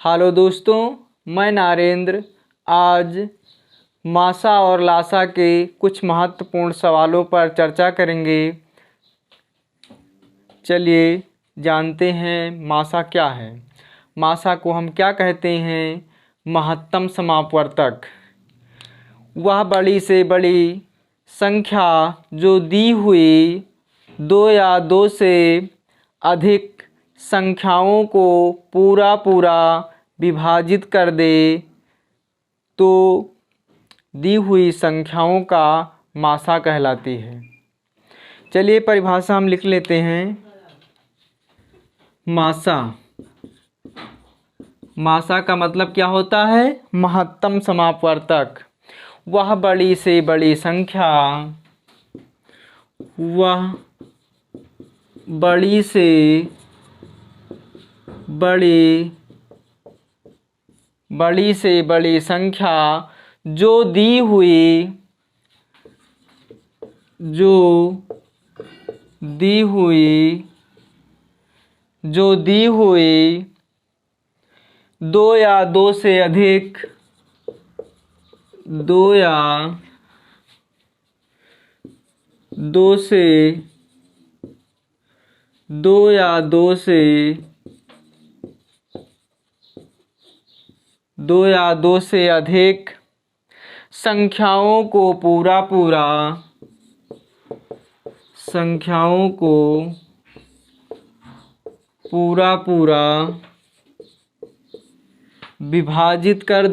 Hello दोस्तों, मैं नरेंद्र आज मासा और लासा के कुछ महत्वपूर्ण सवालों पर चर्चा करेंगे। चलिए जानते हैं मासा क्या है। मासा को हम क्या कहते हैं? महत्तम समापवर्तक। वह बड़ी से बड़ी संख्या जो दी हुई दो या दो से अधिक संख्याओं को पूरा विभाजित कर दे तो दी हुई संख्याओं का मासा कहलाती है। चलिए परिभाषा हम लिख लेते हैं। मासा का मतलब क्या होता है? महत्तम समापवर्तक। वह बड़ी से बड़ी संख्या, वह बड़ी से बड़ी संख्या जो दी हुई दो या दो से अधिक संख्याओं को पूरा विभाजित कर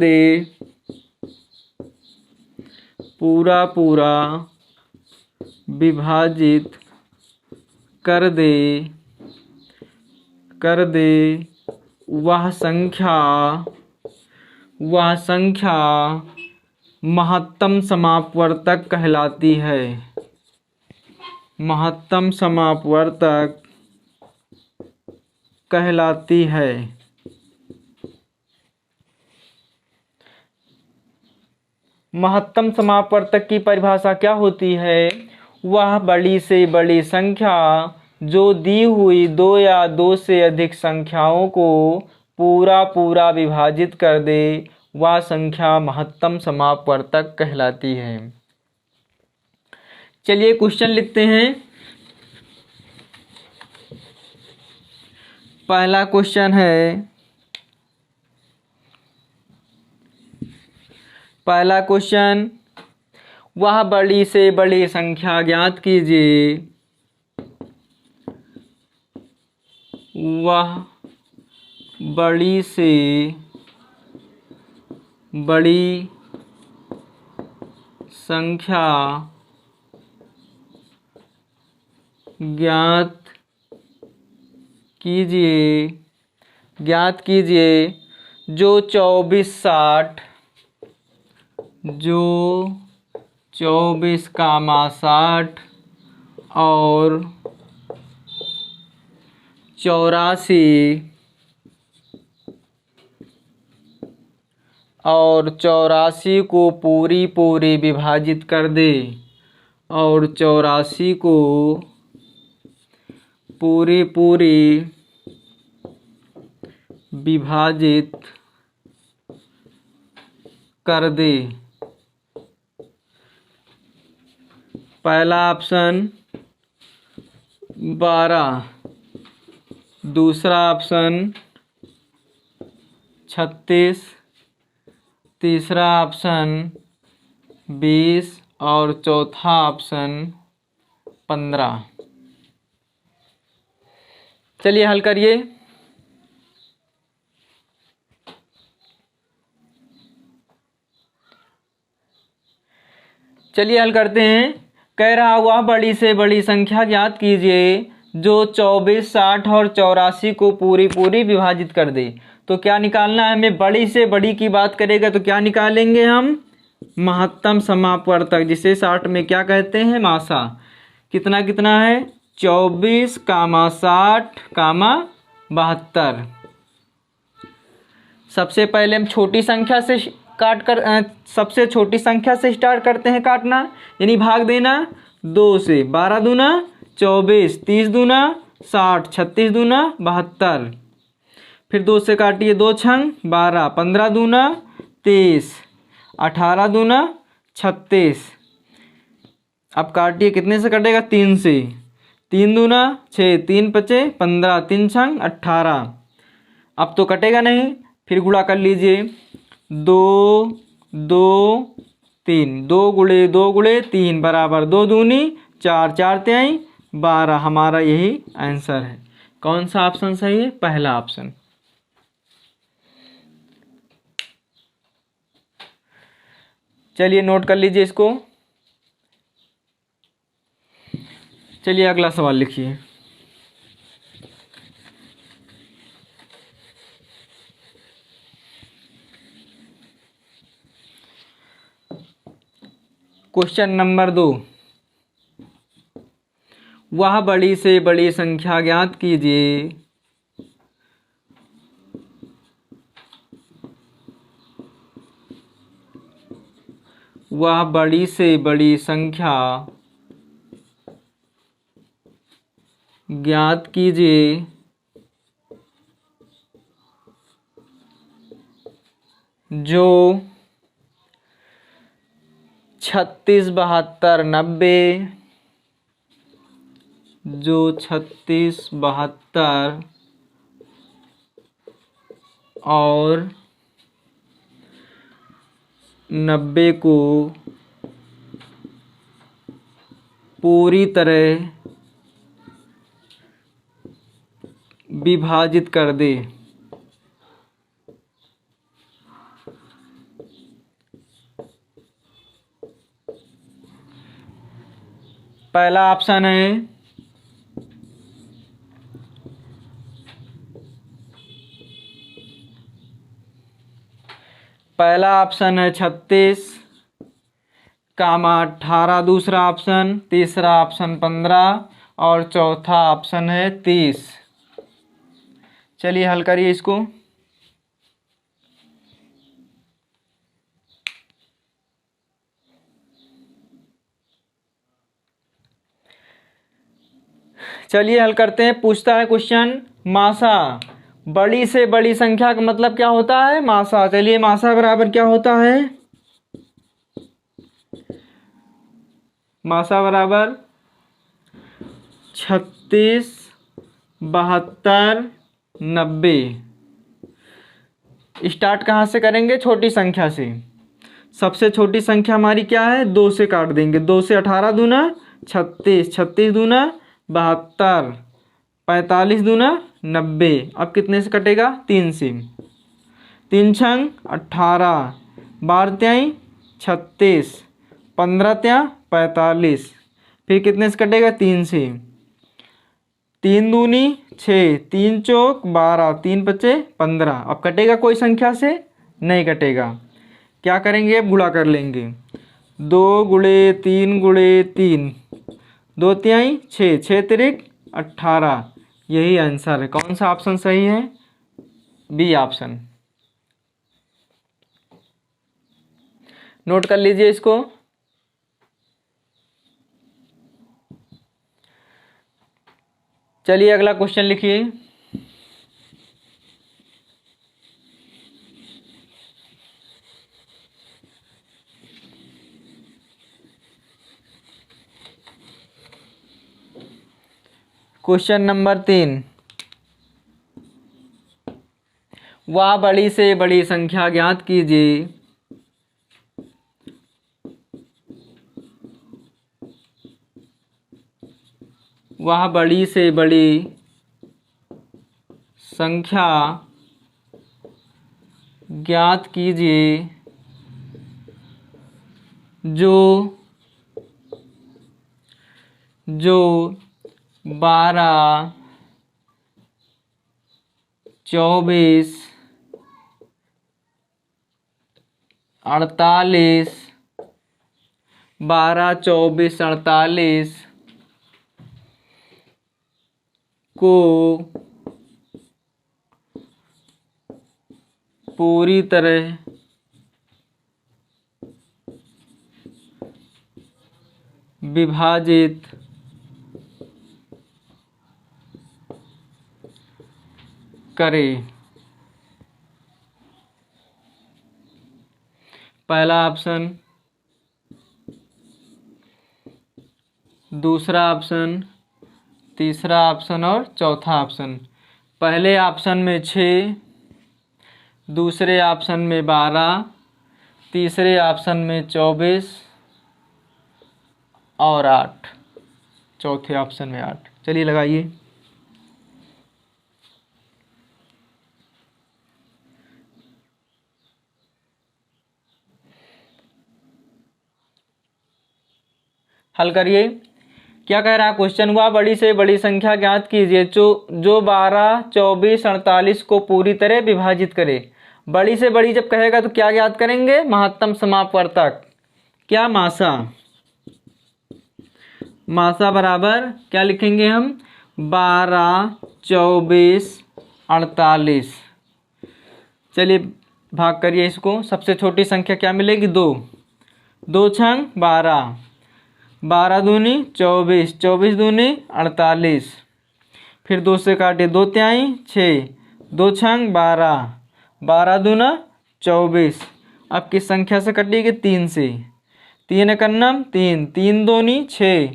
दे, वह संख्या महत्तम समापवर्तक कहलाती है। महत्तम समापवर्तक कहलाती है। महत्तम समापवर्तक की परिभाषा क्या होती है? वह बड़ी से बड़ी संख्या जो दी हुई दो या दो से अधिक संख्याओं को पूरा विभाजित कर दे, वह संख्या महत्तम समापवर्तक कहलाती है। चलिए क्वेश्चन लिखते हैं। पहला क्वेश्चन है, वह बड़ी से बड़ी संख्या ज्ञात कीजिए। वह बड़ी से बड़ी संख्या ज्ञात कीजिए जो 24 60 और 84 को पूरी विभाजित कर दे, और 84 को पूरी विभाजित कर दे। पहला ऑप्शन 12, दूसरा ऑप्शन 36, तीसरा ऑप्शन 20 और चौथा ऑप्शन 15। चलिए हल करिए। चलिए हल करते हैं। कह रहा वह बड़ी से बड़ी संख्या ज्ञात कीजिए जो 24, 60 और 84 को पूरी विभाजित कर दे। तो क्या निकालना है हमें? बड़ी से बड़ी की बात करेगा तो क्या निकालेंगे हम? महत्तम समापवर्तक, जिसे 60 में क्या कहते हैं? मासा। कितना है? 24, 60, 72। सबसे पहले हम छोटी संख्या से सबसे छोटी संख्या से स्टार्ट करते हैं काटना, यानी भाग देना। 2 से 12 दूना 24, 30 दूना 60, 36 दूना 72। फिर 2 से काटिए, 2 छंग 12, 15 दूना 23, 18 दूना 36। अब काटिए, कितने से कटेगा? 3 से। 3 दूना 6, 3 पचे 15, 3 छंग 18। अब तो कटेगा नहीं, फिर गुणा कर लीजिए। 2 2 3, 2 गुणे 2 गुणे 3 बराबर 2 दूनी 4, 4 तिहाई 12। हमारा यही आंसर है। कौन सा ऑप्शन सही है? पहला ऑप्शन। चलिए नोट कर लीजिए इसको। चलिए अगला सवाल लिखिए। क्वेश्चन नंबर 2, वह बड़ी से बड़ी संख्या ज्ञात कीजिए वह बड़ी से बड़ी संख्या ज्ञात कीजिए जो 36, 72, 90, जो 36, 72 और 90 को पूरी तरह विभाजित कर दे। पहला ऑप्शन है पहला ऑप्शन है 36, 18, दूसरा ऑप्शन, तीसरा ऑप्शन 15 और चौथा ऑप्शन है 30। चलिए हल करिए इसको। चलिए हल करते हैं। पूछता है क्वेश्चन, मासा, बड़ी से बड़ी संख्या का मतलब क्या होता है? मासा। चलिए मासा बराबर क्या होता है? मासा बराबर 36, 72, 90। स्टार्ट कहाँ से करेंगे? छोटी संख्या से। सबसे छोटी संख्या हमारी क्या है? 2 से काट देंगे। 2 से 18 दूना 36, 36 दूना 72, 45 दूना 90। अब कितने से कटेगा? 3 से। 3 छंग 18, 12 तिहाई 36, 15 तिया 45। फिर कितने से कटेगा? 3 से। 3 दूनी 6, 3 चौक 12, 3 पचे 15। अब कटेगा कोई संख्या से? नहीं कटेगा। क्या करेंगे? अब गुणा कर लेंगे। 2 गुणे 3 गुणे 3, 2 तिहाई 6, 6 तिरिक 18। यही आंसर है। कौन सा ऑप्शन सही है? B option. नोट कर लीजिए इसको। चलिए अगला क्वेश्चन लिखिए। क्वेश्चन नंबर 3, वह बड़ी से बड़ी संख्या ज्ञात कीजिए वह बड़ी से बड़ी संख्या ज्ञात कीजिए जो 12, 24, 48, 12, 24, 48 को पूरी तरह विभाजित करे। पहला ऑप्शन, दूसरा ऑप्शन, तीसरा ऑप्शन और चौथा ऑप्शन। पहले ऑप्शन में 6, दूसरे ऑप्शन में 12, तीसरे ऑप्शन में 24 और 8, चौथे ऑप्शन में 8। चलिए लगाइए। हल करिए। क्या कह रहा है क्वेश्चन? वह बड़ी से बड़ी संख्या ज्ञात कीजिए जो 12, 24, 48 को पूरी तरह विभाजित करे। बड़ी से बड़ी जब कहेगा तो क्या ज्ञात करेंगे? महत्तम समापवर्तक। क्या? मासा। मासा बराबर क्या लिखेंगे हम? 12, 24, 48। चलिए भाग करिए इसको। सबसे छोटी संख्या क्या मिलेगी? 2। 2 छंग 12, 12 दूनी 24, 24 दूनी 48। फिर 2 से काटे 2 त्याई 6, 2 छंग 12, 12 दूना 24। अब किस संख्या से कटेगी? 3 से। 3 एकन्नम 3, 3 दूनी 6,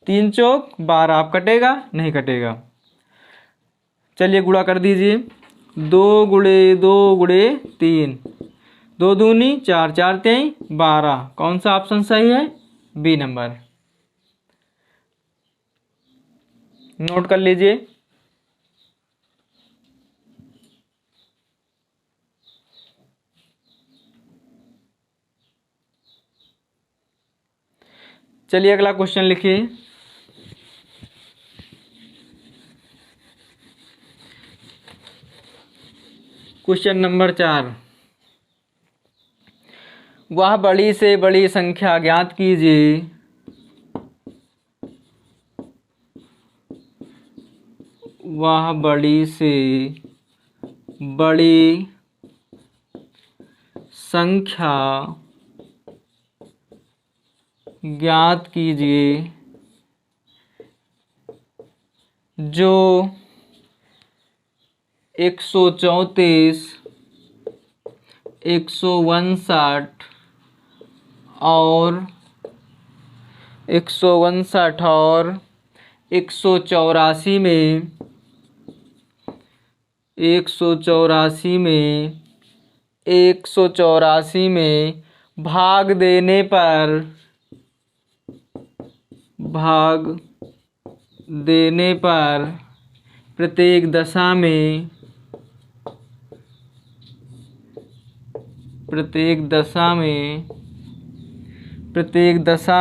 3 चौक 12। अब कटेगा? नहीं कटेगा। चलिए गुणा कर दीजिए। 2 गुणे 2 गुणे 3, 2 दूनी 4, 4 त्याई 12। कौन सा ऑप्शन सही है? B number. नोट कर लीजिए। चलिए अगला क्वेश्चन लिखिए। Question number 4। वह बड़ी से बड़ी संख्या ज्ञात कीजिए वह बड़ी से बड़ी संख्या ज्ञात कीजिए जो 134, 159 और 184 में 184 में भाग देने पर प्रत्येक दशा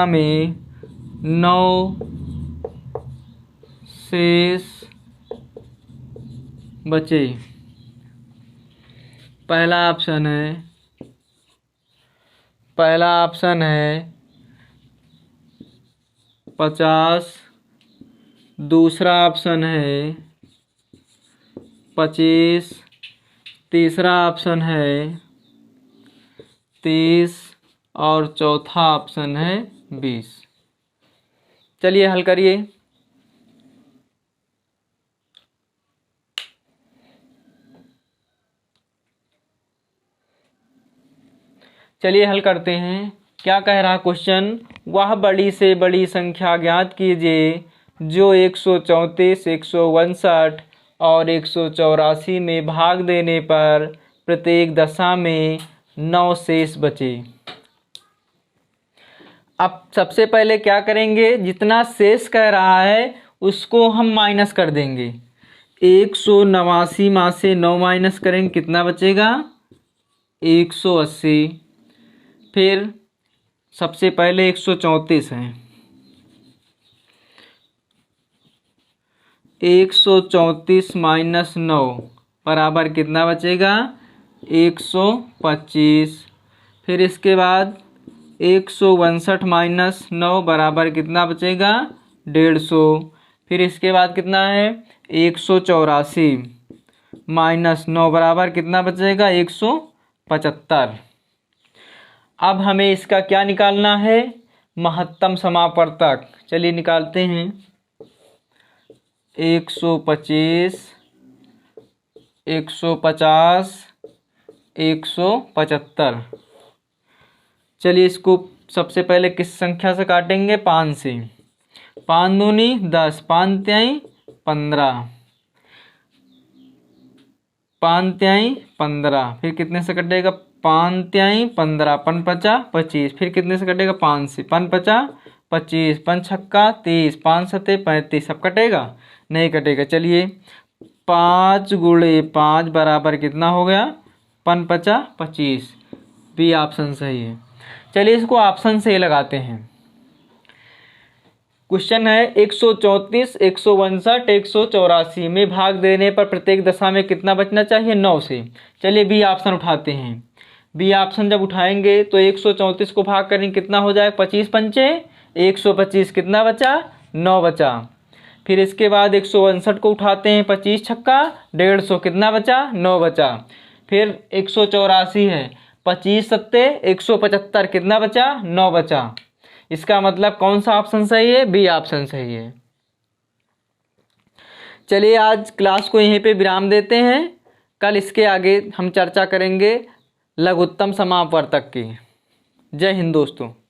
में 9 शेष बचे। पहला ऑप्शन है 50, दूसरा ऑप्शन है 25, तीसरा ऑप्शन है 30 और चौथा ऑप्शन है 20। चलिए हल करिए। चलिए हल करते हैं। क्या कह रहा क्वेश्चन? वह बड़ी से बड़ी संख्या ज्ञात कीजिए जो 134, 159 और 184 में भाग देने पर प्रत्येक दशा में 9 शेष बचे। अब सबसे पहले क्या करेंगे? जितना शेष कह रहा है उसको हम माइनस कर देंगे। 189 में से 9 माइनस करेंगे, कितना बचेगा? 180। फिर सबसे पहले 134 है, 134 माइनस 9 बराबर कितना बचेगा? 125। फिर इसके बाद 159 माइनस 9 बराबर कितना बचेगा? 150। फिर इसके बाद कितना है? 184 माइनस 9 बराबर कितना बचेगा? 175। अब हमें इसका क्या निकालना है? महत्तम समापवर्तक। चलिए निकालते हैं। 125, 150, 175। चलिए इसको सबसे पहले किस संख्या से काटेंगे? 5 से। 5 दूनी 10, 5 तिहाई 15, 5 तिहाई 15, फिर कितने से कटेगा? 5 तिहाई 15, 5 पचा 25, फिर कितने से कटेगा? 5 से। 5 पचा 25, 5 छक्का 30, 5 सते 35, सब कटेगा? नहीं कटेगा। चलिए 5 गुणे 5 बराबर कितना हो गया? 5 पचा 25, बी ऑप्शन सही है। चलिए इसको ऑप्शन से लगाते हैं। क्वेश्चन है 134, 159, 184 में भाग देने पर प्रत्येक दशा में कितना बचना चाहिए? 9 से। चलिए बी ऑप्शन उठाते हैं। बी ऑप्शन जब उठाएंगे तो 134 को भाग करेंगे, कितना हो जाएगा? 25 पंचे 125, कितना बचा? 9 बचा। फिर इसके बाद 159 को उठाते हैं, 25 छक्का 150, कितना बचा? 9 बचा। फिर 184 है, 25 सत्ते 175, कितना बचा? 9 बचा। इसका मतलब कौन सा ऑप्शन सही है? बी ऑप्शन सही है। चलिए आज क्लास को यहीं पे विराम देते हैं। कल इसके आगे हम चर्चा करेंगे लघुत्तम समापवर्तक की। जय हिंद दोस्तों।